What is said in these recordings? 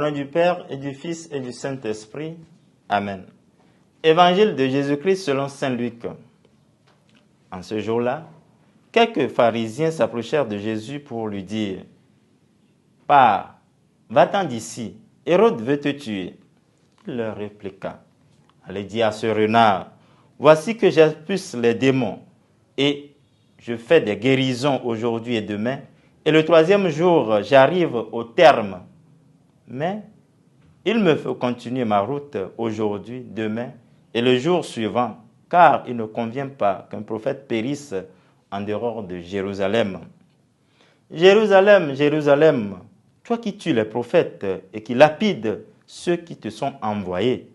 nom du Père et du Fils et du Saint-Esprit. Amen. Évangile de Jésus-Christ selon saint Luc. En ce jour-là, quelques pharisiens s'approchèrent de Jésus pour lui dire « Pars, va-t'en d'ici, Hérode veut te tuer. » Il leur répliqua « Allez dire à ce renard, voici que j'expulse les démons et je fais des guérisons aujourd'hui et demain, et le troisième jour, j'arrive au terme. Mais il me faut continuer ma route aujourd'hui, demain et le jour suivant, car il ne convient pas qu'un prophète périsse en dehors de Jérusalem. Jérusalem, Jérusalem, toi qui tues les prophètes et qui lapides ceux qui te sont envoyés.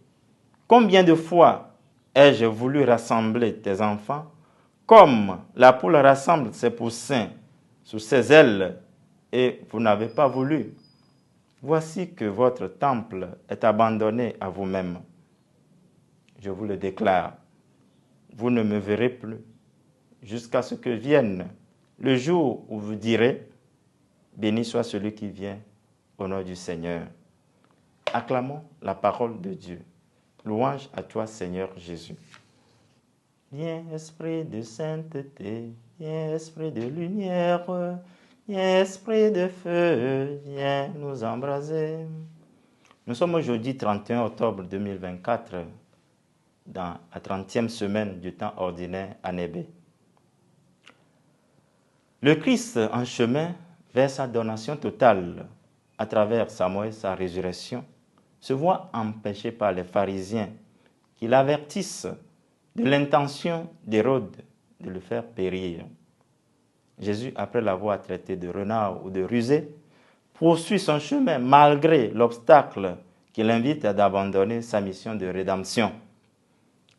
Combien de fois ai-je voulu rassembler tes enfants, comme la poule rassemble ses poussins sous ses ailes, et vous n'avez pas voulu. Voici que votre temple est abandonné à vous-même. Je vous le déclare, vous ne me verrez plus, jusqu'à ce que vienne le jour où vous direz, béni soit celui qui vient au nom du Seigneur. Acclamons la parole de Dieu. Louange à toi, Seigneur Jésus. Viens, esprit de sainteté, viens, esprit de lumière, viens, esprit de feu, viens nous embraser. Nous sommes aujourd'hui 31 octobre 2024, dans la 30e semaine du temps ordinaire année B. Le Christ en chemin vers sa donation totale à travers sa mort et sa résurrection se voit empêché par les pharisiens qui l'avertissent de l'intention d'Hérode de le faire périr. Jésus, après l'avoir traité de renard ou de rusé, poursuit son chemin malgré l'obstacle qui l'invite à abandonner sa mission de rédemption.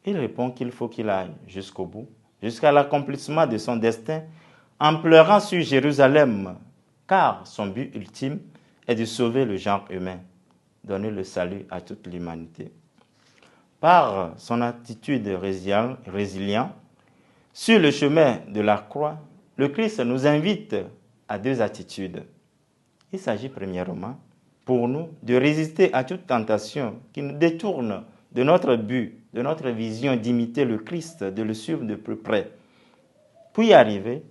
Il répond qu'il faut qu'il aille jusqu'au bout, jusqu'à l'accomplissement de son destin, en pleurant sur Jérusalem, car son but ultime est de sauver le genre humain, donner le salut à toute l'humanité. Par son attitude résiliente, sur le chemin de la croix, le Christ nous invite à deux attitudes. Il s'agit premièrement, pour nous, de résister à toute tentation qui nous détourne de notre but, de notre vision d'imiter le Christ, de le suivre de plus près. Pour y arriver,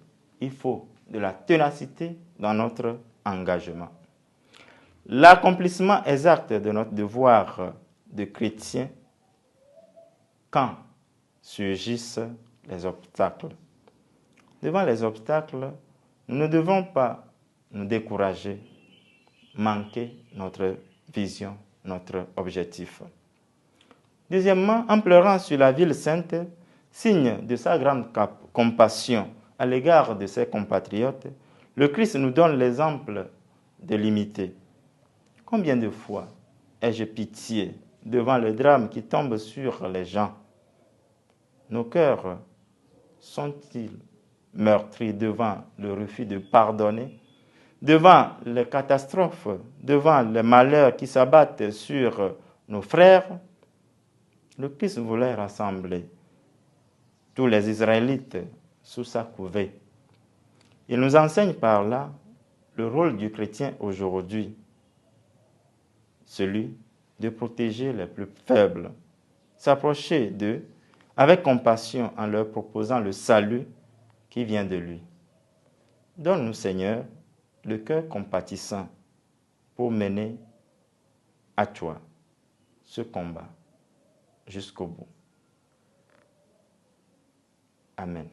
il faut de la ténacité dans notre engagement. L'accomplissement exact de notre devoir de chrétien quand surgissent les obstacles. Devant les obstacles, nous ne devons pas nous décourager, manquer notre vision, notre objectif. Deuxièmement, en pleurant sur la ville sainte, signe de sa grande compassion à l'égard de ses compatriotes, le Christ nous donne l'exemple de l'imiter. Combien de fois ai-je pitié devant le drame qui tombe sur les gens? Nos cœurs sont-ils meurtris devant le refus de pardonner, devant les catastrophes, devant les malheurs qui s'abattent sur nos frères? Le Christ voulait rassembler tous les Israélites sous sa couvée. Il nous enseigne par là le rôle du chrétien aujourd'hui, celui de protéger les plus faibles, s'approcher d'eux avec compassion en leur proposant le salut qui vient de lui. Donne-nous, Seigneur, le cœur compatissant pour mener à toi ce combat jusqu'au bout. Amen.